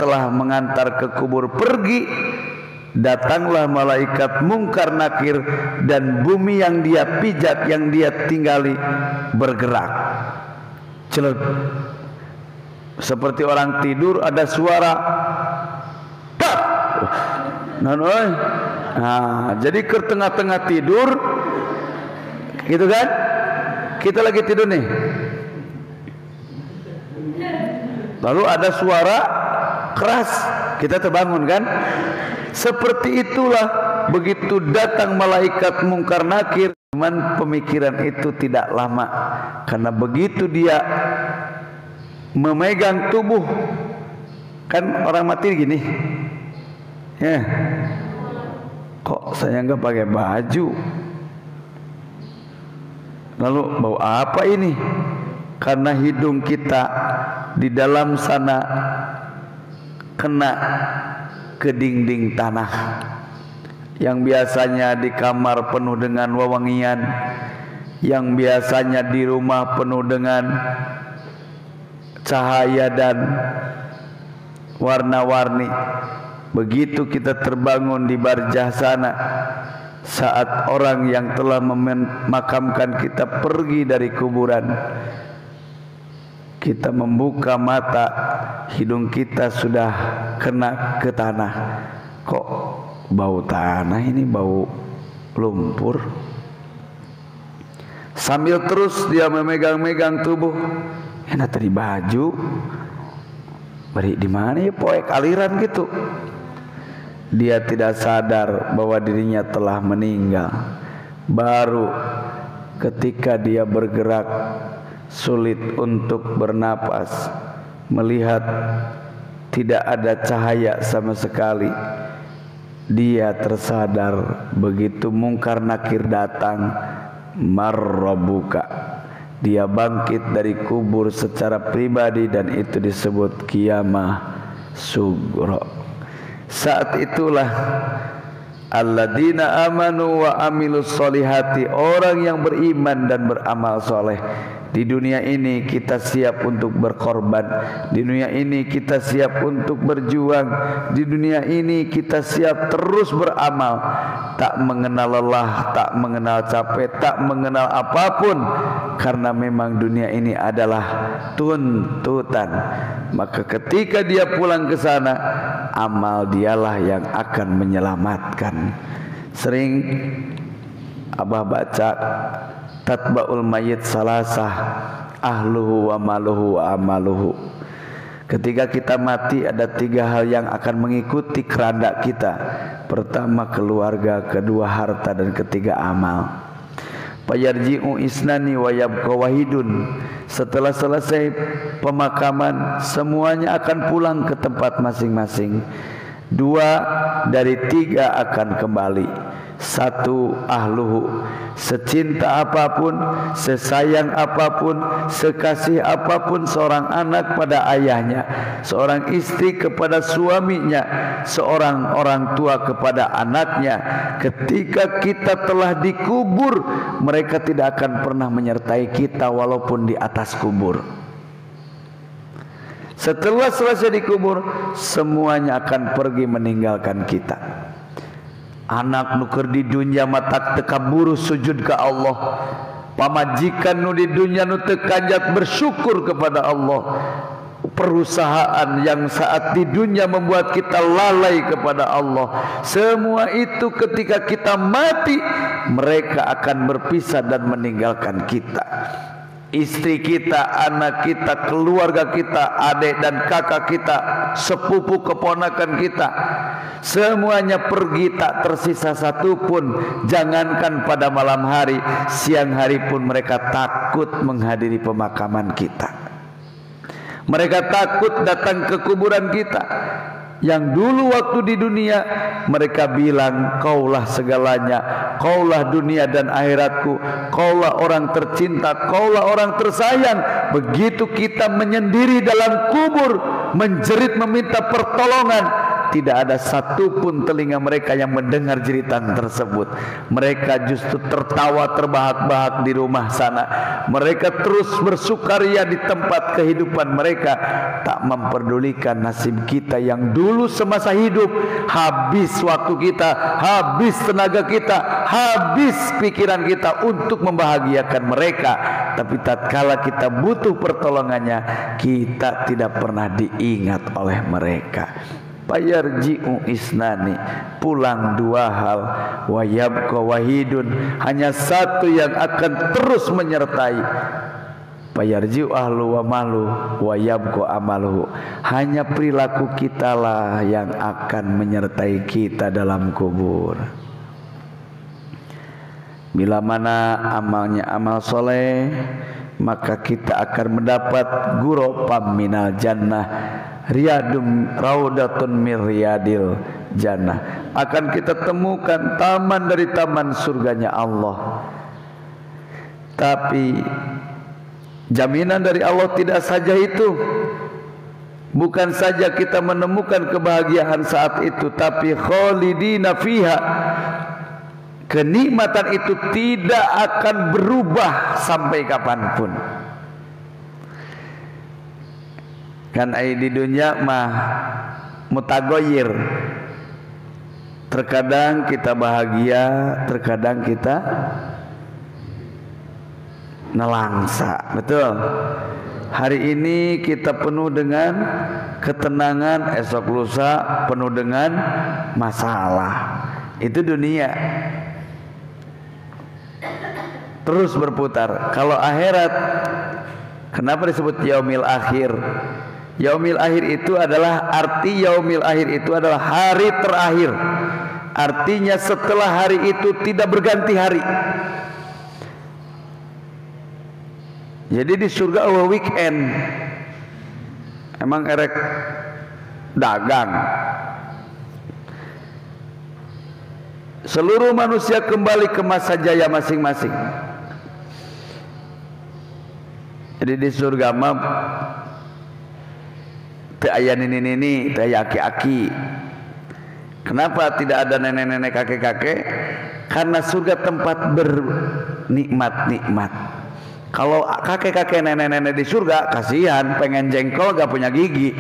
telah mengantar ke kubur pergi, datanglah malaikat Mungkar Nakir, dan bumi yang dia pijak, yang dia tinggali bergerak. Celek. Seperti orang tidur ada suara tak. Nah, jadi ke tengah-tengah tidur gitu kan? Kita lagi tidur nih. Lalu ada suara keras, kita terbangun kan? Seperti itulah begitu datang malaikat Mungkar Nakir. Cuman pemikiran itu tidak lama, karena begitu dia memegang tubuh, kan orang mati gini, ya, kok saya nggak pakai baju? Lalu bau apa ini? Karena hidung kita di dalam sana kena ke dinding tanah yang biasanya di kamar penuh dengan wewangian, yang biasanya di rumah penuh dengan cahaya dan warna-warni. Begitu kita terbangun di barjah sana, saat orang yang telah memakamkan kita pergi dari kuburan, kita membuka mata, hidung kita sudah kena ke tanah. Kok bau tanah ini, bau lumpur? Sambil terus dia memegang-megang tubuh. Enak tadi baju, beri di mana ya, poek aliran gitu. Dia tidak sadar bahwa dirinya telah meninggal. Baru ketika dia bergerak, sulit untuk bernapas, melihat tidak ada cahaya sama sekali, dia tersadar begitu Mungkar Nakir datang. Marrabuka, dia bangkit dari kubur secara pribadi, dan itu disebut kiamah sugro. Saat itulah alladzina amanu wa amilus solihati, orang yang beriman dan beramal soleh. Di dunia ini kita siap untuk berkorban, di dunia ini kita siap untuk berjuang, di dunia ini kita siap terus beramal, tak mengenal lelah, tak mengenal capek, tak mengenal apapun, karena memang dunia ini adalah tuntutan. Maka ketika dia pulang ke sana, amal dialah yang akan menyelamatkan. Sering Abah baca tatba'ul mayyit salasah, ahluhu wa maluhu wa amaluhu. Ketika kita mati, ada 3 hal yang akan mengikuti keranda kita. Pertama keluarga, kedua harta, dan ketiga amal. Fayarji'u isnani wa yabqa wahidun. Setelah selesai pemakaman, semuanya akan pulang ke tempat masing-masing. 2 dari 3 akan kembali. 1 ahluhu, secinta apapun, sesayang apapun, sekasih apapun seorang anak pada ayahnya, seorang istri kepada suaminya, seorang orang tua kepada anaknya, ketika kita telah dikubur, mereka tidak akan pernah menyertai kita walaupun di atas kubur. Setelah selesai dikubur, semuanya akan pergi meninggalkan kita. Anak nuker di dunia matak tekaburu sujud ke Allah, pamajikan nu di dunia nu teu kanjat bersyukur kepada Allah, perusahaan yang saat di dunia membuat kita lalai kepada Allah, semua itu ketika kita mati mereka akan berpisah dan meninggalkan kita. Istri kita, anak kita, keluarga kita, adik dan kakak kita, sepupu keponakan kita, semuanya pergi, tak tersisa satu pun. Jangankan pada malam hari, siang hari pun mereka takut menghadiri pemakaman kita. Mereka takut datang ke kuburan kita. Yang dulu waktu di dunia mereka bilang, kaulah segalanya, kaulah dunia dan akhiratku, kaulah orang tercinta, kaulah orang tersayang. Begitu kita menyendiri dalam kubur, menjerit meminta pertolongan, tidak ada satupun telinga mereka yang mendengar jeritan tersebut. Mereka justru tertawa terbahak-bahak di rumah sana. Mereka terus bersukaria di tempat kehidupan mereka, tak memperdulikan nasib kita yang dulu semasa hidup habis waktu kita, habis tenaga kita, habis pikiran kita untuk membahagiakan mereka. Tapi tatkala kita butuh pertolongannya, kita tidak pernah diingat oleh mereka. Payarji'u isnani, pulang dua hal, wa yabqa wahidun, hanya satu yang akan terus menyertai. Payarji'u ahlu wa malu wa yabqa amaluhu, hanya perilaku kita lah yang akan menyertai kita dalam kubur. Bila mana amalnya amal soleh, maka kita akan mendapat ghurafam minal jannah, riyadum raudatun min riyadil jannah. Akan kita temukan taman dari taman surganya Allah. Tapi jaminan dari Allah tidak saja itu. Bukan saja kita menemukan kebahagiaan saat itu, tapi khalidina fiha, kenikmatan itu tidak akan berubah sampai kapanpun. Kan di dunia mah mutagoyir. Terkadang kita bahagia, terkadang kita nelangsa. Betul. Hari ini kita penuh dengan ketenangan, esok lusa penuh dengan masalah. Itu dunia. Terus berputar. Kalau akhirat, kenapa disebut yaumil akhir? Yaumil akhir itu adalah, arti yaumil akhir itu adalah hari terakhir. Artinya setelah hari itu tidak berganti hari. Jadi di surga weekend, emang erek dagang. Seluruh manusia kembali ke masa jaya masing-masing. Jadi di surga mah teu aya nini-nini, teu aya aki-aki. Kenapa tidak ada nenek-nenek, kakek-kakek? Karena surga tempat bernikmat-nikmat. Kalau kakek-kakek, nenek-nenek di surga, kasihan, pengen jengkol gak punya gigi.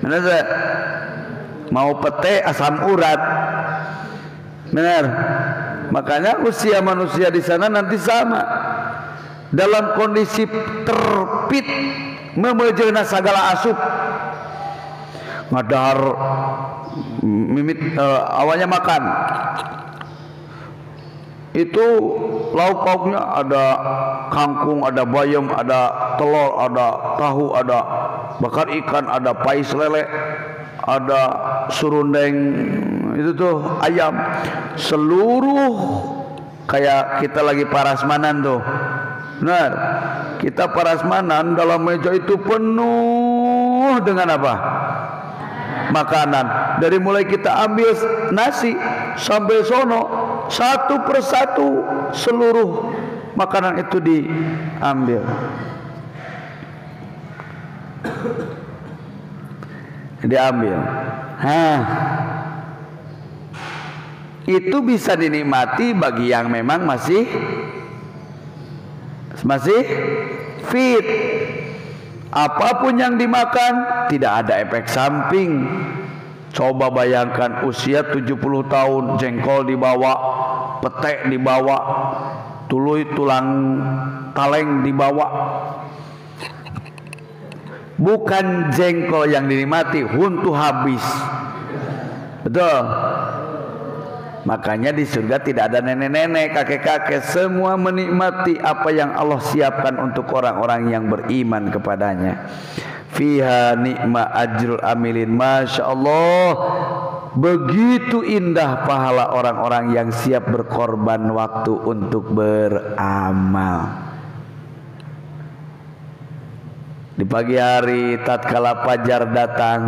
Benar tak? Mau pete asam urat. Benar. Makanya usia manusia di sana nanti sama. Dalam kondisi terpit, memejeuna segala asup, ngadar mimit awalnya makan. Itu lauk pauknya ada kangkung, ada bayam, ada telur, ada tahu, ada bakar ikan, ada pais lele, ada surundeng, itu tuh ayam. Seluruh kayak kita lagi parasmanan tuh. Benar, kita parasmanan dalam meja itu penuh dengan apa? Makanan. Dari mulai kita ambil nasi sampai sono, satu persatu seluruh makanan itu diambil. Diambil. Itu bisa dinikmati bagi yang memang masih fit. Apapun yang dimakan tidak ada efek samping. Coba bayangkan usia 70 tahun, jengkol dibawa, petek dibawa, tuluy tulang kaleng dibawa. Bukan jengkol yang dinikmati, huntu habis. Betul. Makanya di surga tidak ada nenek-nenek, kakek-kakek, semua menikmati apa yang Allah siapkan untuk orang-orang yang beriman kepadanya. Fiha ni'ma ajrul amilin. Masya Allah, begitu indah pahala orang-orang yang siap berkorban waktu untuk beramal. Di pagi hari tatkala fajar datang,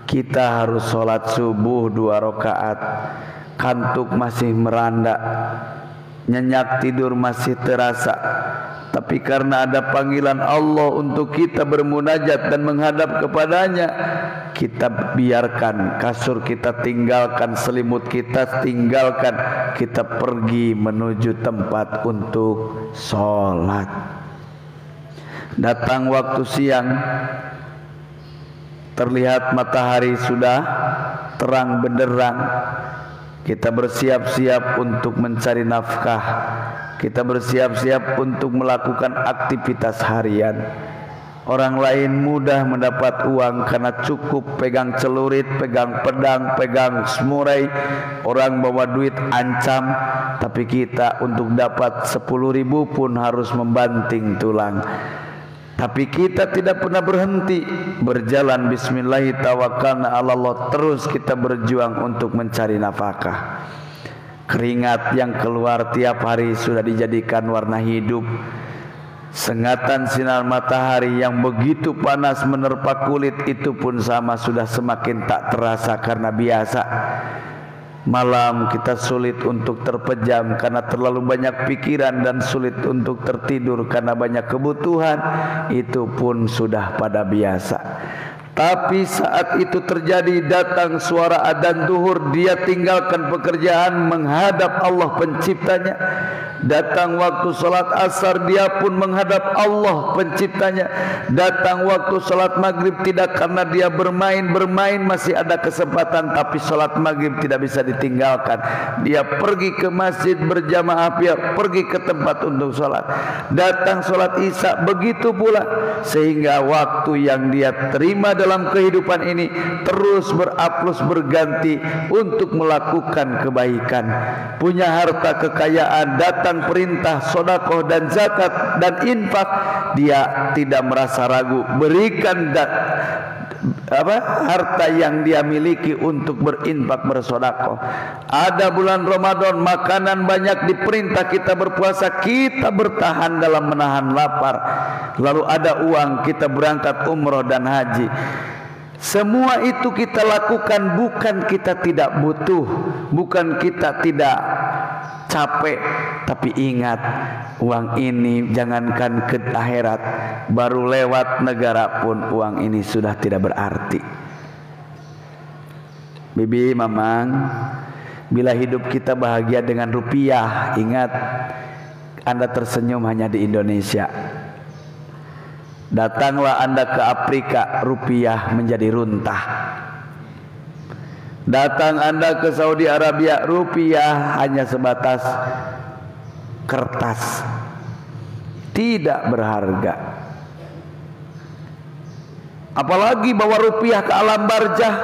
kita harus sholat subuh 2 rakaat. Kantuk masih meranda, nyenyak tidur masih terasa, tapi karena ada panggilan Allah untuk kita bermunajat dan menghadap kepadanya, kita biarkan kasur kita tinggalkan, selimut kita tinggalkan, kita pergi menuju tempat untuk sholat. Datang waktu siang, terlihat matahari sudah terang benderang, kita bersiap-siap untuk mencari nafkah, kita bersiap-siap untuk melakukan aktivitas harian. Orang lain mudah mendapat uang karena cukup pegang celurit, pegang pedang, pegang semurai. Orang bawa duit ancam, tapi kita untuk dapat 10.000 pun harus membanting tulang. Tapi kita tidak pernah berhenti berjalan, bismillahirrahmanirrahim, terus kita berjuang untuk mencari nafkah. Keringat yang keluar tiap hari sudah dijadikan warna hidup. Sengatan sinar matahari yang begitu panas menerpa kulit itu pun sama, sudah semakin tak terasa karena biasa. Malam kita sulit untuk terpejam karena terlalu banyak pikiran, dan sulit untuk tertidur karena banyak kebutuhan, itu pun sudah pada biasa. Tapi saat itu terjadi, datang suara adzan zuhur, dia tinggalkan pekerjaan menghadap Allah penciptanya. Datang waktu salat asar, dia pun menghadap Allah penciptanya. Datang waktu salat maghrib, tidak karena dia bermain-bermain, masih ada kesempatan, tapi salat maghrib tidak bisa ditinggalkan. Dia pergi ke masjid berjamaah, dia pergi ke tempat untuk salat. Datang salat isya, begitu pula, sehingga waktu yang dia terima dalam kehidupan ini terus beraplus berganti untuk melakukan kebaikan. Punya harta kekayaan, datang perintah sedekah dan zakat dan infak, dia tidak merasa ragu, berikan harta yang dia miliki untuk berinfak, bersedekah. Ada bulan Ramadan, makanan banyak, diperintah kita berpuasa, kita bertahan dalam menahan lapar. Lalu ada uang, kita berangkat umroh dan haji. Semua itu kita lakukan bukan kita tidak butuh, bukan kita tidak capek, tapi ingat, uang ini jangankan ke akhirat, baru lewat negara pun uang ini sudah tidak berarti. Bibi, mamang, bila hidup kita bahagia dengan rupiah, ingat, Anda tersenyum hanya di Indonesia. Datanglah Anda ke Afrika, rupiah menjadi runtah. Datang Anda ke Saudi Arabia, rupiah hanya sebatas kertas, tidak berharga. Apalagi bawa rupiah ke alam barzah,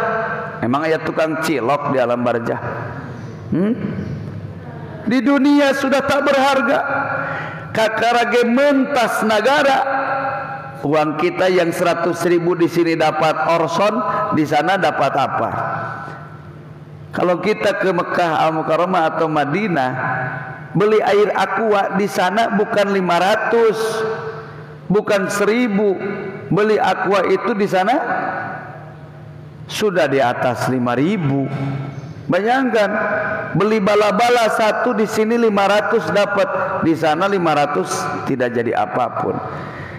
memang ada tukang cilok di alam barzah. Di dunia sudah tak berharga. Kakarage mentas negara. Uang kita yang 100.000 di sini dapat orson, di sana dapat apa? Kalau kita ke Mekah Al-Mukarramah atau Madinah, beli air aqua di sana bukan 500, bukan 1.000. Beli aqua itu di sana sudah di atas 5.000. Bayangkan, beli bala-bala satu di sini 500 dapat, di sana 500 tidak jadi apapun.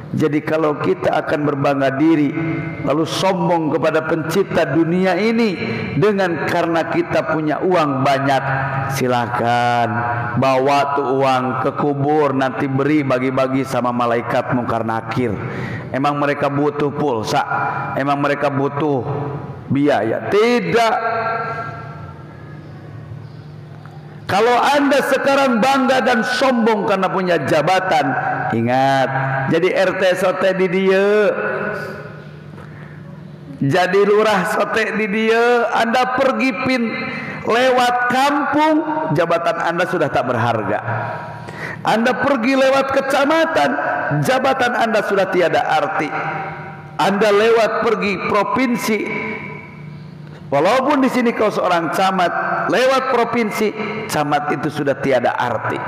Jadi kalau kita akan berbangga diri lalu sombong kepada pencipta dunia ini dengan karena kita punya uang banyak, silakan bawa tuh uang ke kubur, nanti beri bagi-bagi sama malaikat Munkar Nakir. Emang mereka butuh pulsa? Emang mereka butuh biaya? Tidak. Kalau Anda sekarang bangga dan sombong karena punya jabatan, ingat, jadi RT sote di dia, jadi lurah sote di dia. Anda pergi lewat kampung, jabatan Anda sudah tak berharga. Anda pergi lewat kecamatan, jabatan Anda sudah tiada arti. Anda lewat pergi provinsi, walaupun di sini kau seorang camat, lewat provinsi, camat itu sudah tiada arti.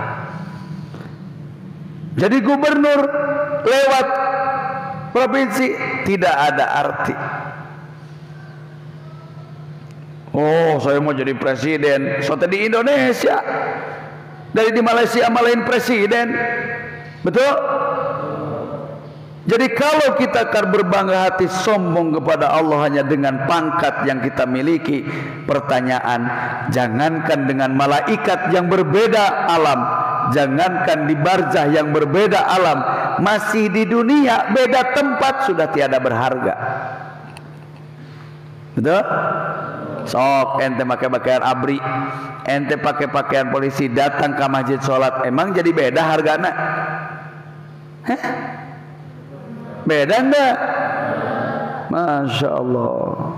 Jadi gubernur lewat provinsi tidak ada arti. Oh, saya mau jadi presiden, soalnya di Indonesia. Dari di Malaysia malahin presiden, betul? Jadi kalau kita akan berbangga hati sombong kepada Allah hanya dengan pangkat yang kita miliki, pertanyaan, jangankan dengan malaikat yang berbeda alam, jangankan di barzah yang berbeda alam, masih di dunia beda tempat sudah tiada berharga. Betul? Sok ente pakai pakaian abri, ente pakai pakaian polisi, datang ke masjid sholat, emang jadi beda hargana? Hah? Beda enggak? Masya Allah.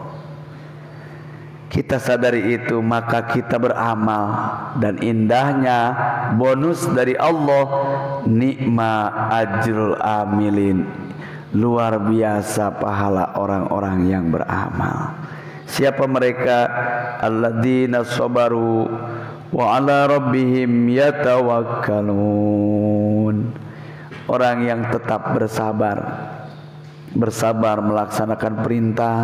Kita sadari itu, maka kita beramal. Dan indahnya bonus dari Allah, nikma ajrul amilin, luar biasa pahala orang-orang yang beramal. Siapa mereka? Alladzina sabaru wa ala rabbihim yatawakkalun. Orang yang tetap bersabar, bersabar melaksanakan perintah,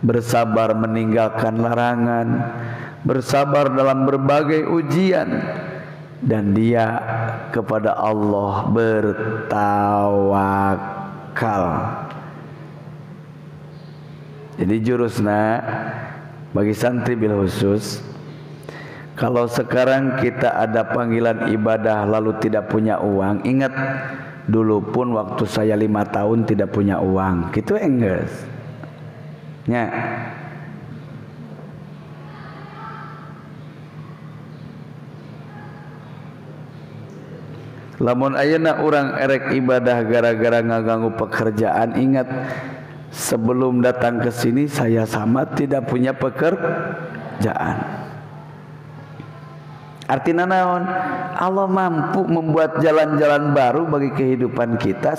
bersabar meninggalkan larangan, bersabar dalam berbagai ujian, dan dia kepada Allah bertawakal. Jadi jurusna bagi santri bil khusus, kalau sekarang kita ada panggilan ibadah lalu tidak punya uang, ingat dulu pun waktu saya 5 tahun tidak punya uang, gitu enggak? Ya. Lamun ayeuna urang erek ibadah gara-gara ngaganggu pekerjaan, ingat sebelum datang ke sini saya sama tidak punya pekerjaan. Artinya naon? Allah mampu membuat jalan-jalan baru bagi kehidupan kita.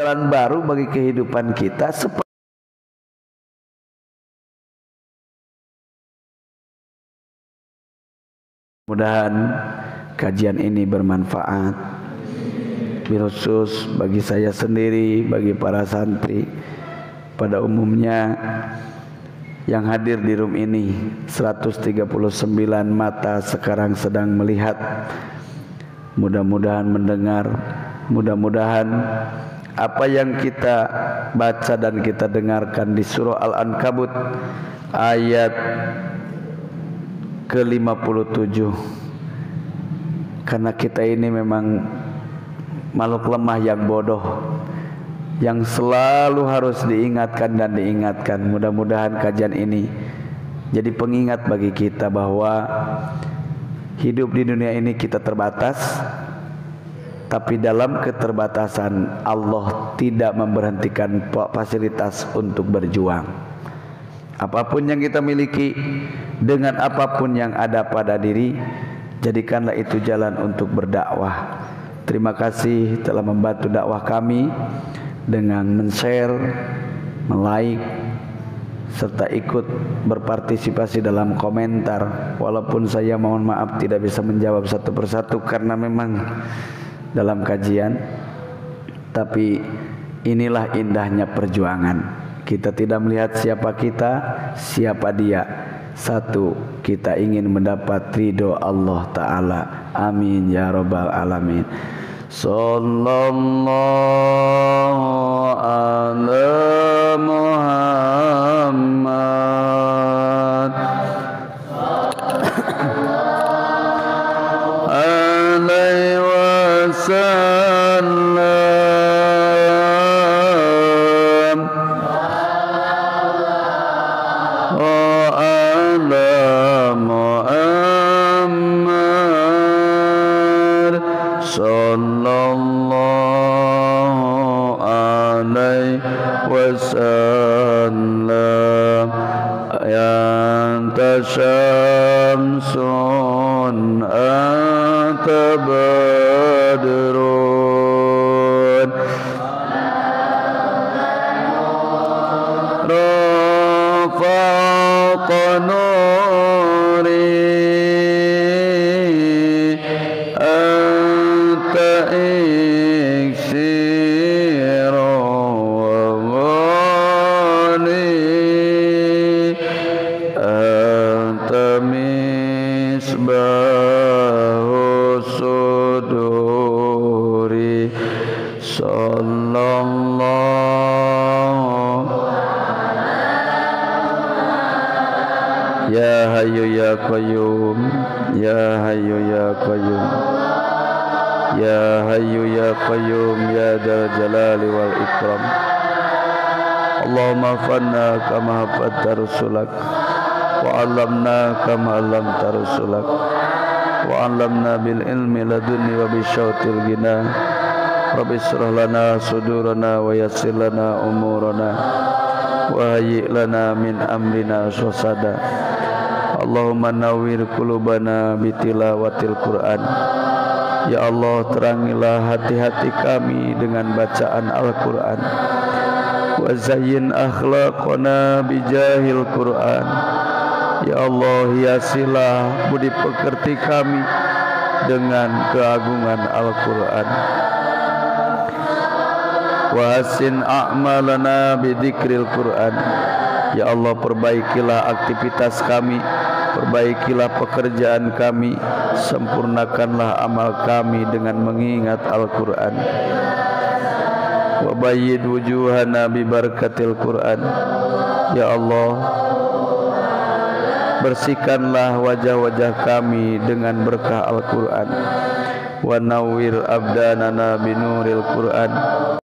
Jalan baru bagi kehidupan kita. Mudah-mudahan kajian ini bermanfaat, khusus bagi saya sendiri, bagi para santri pada umumnya yang hadir di room ini. 139 mata sekarang sedang melihat, mudah-mudahan mendengar, mudah-mudahan apa yang kita baca dan kita dengarkan di surah Al-Ankabut ayat ke-57, karena kita ini memang makhluk lemah yang bodoh, yang selalu harus diingatkan dan diingatkan. Mudah-mudahan kajian ini jadi pengingat bagi kita bahwa hidup di dunia ini kita terbatas, tapi dalam keterbatasan Allah tidak memberhentikan fasilitas untuk berjuang. Apapun yang kita miliki, dengan apapun yang ada pada diri, jadikanlah itu jalan untuk berdakwah. Terima kasih telah membantu dakwah kami dengan men-share, men-like, serta ikut berpartisipasi dalam komentar. Walaupun saya mohon maaf tidak bisa menjawab satu persatu karena memang dalam kajian, tapi inilah indahnya perjuangan. Kita tidak melihat siapa kita, siapa dia. Satu, kita ingin mendapat ridho Allah Ta'ala. Amin ya rabbal alamin. Sallallahu ala Muhammad alaihi wasallam. Sallallahu alaihi wasallam. Anta syamsun anta badrun rafaqa nuri Ya Hayyu Ya Qayyum, Ya Hayyu Ya Qayyum, Ya Hayyu Ya Qayyum, Ya Dzal Jalali wal Ikram. Allahumma fanna kama hafatta rusulak, wa 'allamna kama 'allamta rusulak, wa 'allamna bil ilmi ladunni wa bi syautil ghina. Rabbi shrah lana sudurana wa yassir lana umurana wa hayyi lana min amrina rashada. Allahumma nawwir qulubana bi tilawatil Qur'an. Ya Allah, terangilah hati-hati kami dengan bacaan Al-Qur'an. Wa zayyin akhlaqana bi jahil Qur'an. Ya Allah, hiasilah budi pekerti kami dengan keagungan Al-Qur'an. Wa hasin a'malana bi dzikril Qur'an. Ya Allah, perbaikilah aktivitas kami, perbaikilah pekerjaan kami, sempurnakanlah amal kami dengan mengingat Al-Qur'an. Wa bayyid wujuhana bi barakatil Qur'an. Ya Allah, bersihkanlah wajah-wajah kami dengan berkah Al-Qur'an. Wa nawwir abdanana binuril Qur'an.